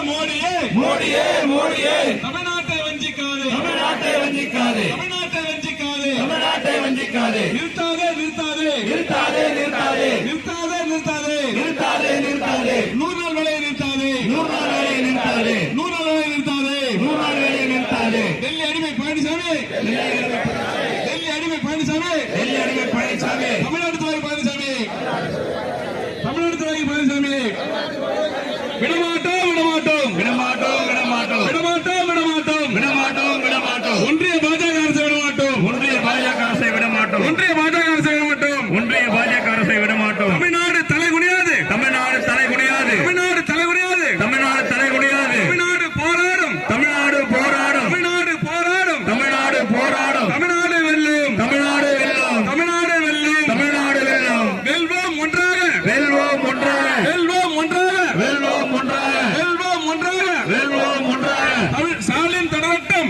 மோடியே மோடியே மோடியே தமிழ்நாட்டை வஞ்சிக்காதே தமிழ்நாட்டை வஞ்சிக்காதே தமிழ்நாட்டை வஞ்சிக்காதே தமிழ்நாட்டை வஞ்சிக்காதே நிறுத்தாதே நிறுத்தாதே நிறுத்தாதே நிறுத்தாதே நிறுத்தாதே நிறுத்தாதே நிறுத்தாதே நிறுத்தாதே 100 நாள் வேலையை நிறுத்தாதே 100 நாள் வேலையை நிறுத்தாதே 100 நாள் வேலையை நிறுத்தாதே 100 நாள் வேலையை நிறுத்தாதே டெல்லி அடிமை பழனிசாமி டெல்லி அடிமை பழனிசாமி டெல்லி அடிமை பழனிசாமி தமிழ்நாடு துறை பழனிசாமி தமிழ்நாடு துறை பழனிசாமி விடமாட்டோம் விடமாட்டோம் விடமாட்டோம் விடமாட்டோம் விடமாட்டோம் விடமாட்டோம் விடமாட்டோம் விடமாட்டோம் ஒன்றிய பாஜக அரசை விடமாட்டோம் ஒன்றிய பாஜக அரசை விடமாட்டோம் ஒன்றிய பாஜக அரசை விடமாட்டோம் ஒன்றிய பாஜக அரசை விடமாட்டோம் தமிழ்நாடு தலை குனியாது தமிழ்நாடு தலை குனியாது தமிழ்நாடு தலை குனியாது தமிழ்நாடு தலை குனியாது தமிழ்நாடு போராடும் தமிழ்நாடு போராடும் தமிழ்நாடு போராடும் தமிழ்நாடு போராடும் தமிழ்நாடு வெல்லும் தமிழ்நாடு வெல்லும் தமிழ்நாடு வெல்லும் தமிழ்நாடு வெல்லும் வெல்வோம் ஒன்றாக வெல்வோம் ஒன்றாக வெல்வோம் ஒன்றாக வெல்வோம் ஒன்றாக வெல்வோம் ஒன்றாக வெல்வோம் ஒன்றாக ஸ்டாலின் தொடரட்டும்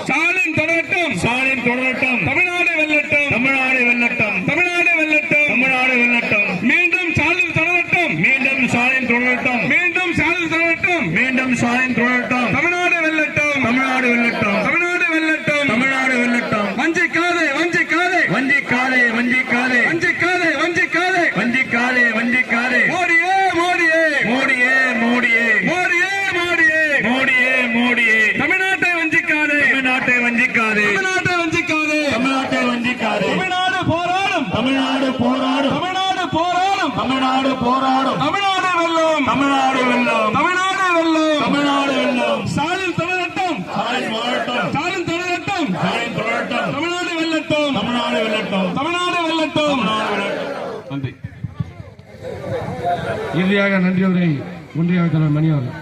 ஸ்டாலின் தொடரட்டும் ஸ்டாலின் தொடரட்டும் தமிழ்நாடு வெல்லட்டும் தமிழ்நாடு வெல்லட்டும் தமிழ்நாடு வெல்லட்டும் தமிழ்நாடு வெல்லட்டும் மீண்டும் ஸ்டாலின் தொடரட்டும் மீண்டும் ஸ்டாலின் தொடரட்டும் மீண்டும் ஸ்டாலின் தொடரட்டும் மீண்டும் ஸ்டாலின் தொடரட்டும் தமிழ்நாடு வெல்லட்டும் தமிழ்நாடு வெல்லட்டும் தமிழ்நாடு வெல்லட்டும் தமிழ்நாடு வெல்லட்டும் வஞ்சிக்காதே வஞ்சிக்காதே வஞ்சிக்காதே வஞ்சிக்காதே வஞ்சிக்காதே வஞ்சிக்காதே வஞ்சிக்காதே வஞ்சிக்காதே மோடியே மோடியே மோடியே மோடியே மோடியே மோடியே மோடியே மோடியே தமிழ்நாட்டை வஞ்சிக்காதே தமிழ்நாட்டை வஞ்சிக்காதே தமிழ்நாட்டை வஞ்சிக்காதே தமிழ்நாட்டை வஞ்சிக்காதே தமிழ்நாடு போராடும் தமிழ்நாடு போராடும் தமிழ்நாடு போராடும் தமிழ்நாடு போராடும் தமிழ்நாடு வெல்லும் தமிழ்நாடு வெல்லும் தமிழ்நாடு வெல்லும் தமிழ்நாடு வெல்லும் ஸ்டாலின் தொடரட்டும் ஸ்டாலின் வாழட்டும் ஸ்டாலின் தொடரட்டும் ஸ்டாலின் தொடரட்டும் தமிழ்நாடு வெல்லட்டும் தமிழ்நாடு வெல்லட்டும் தமிழ்நாடு வெல்லட்டும் நன்றி. இறுதியாக நன்றியுரை ஒன்றிய அமைச்சர் மணி அவர்கள்.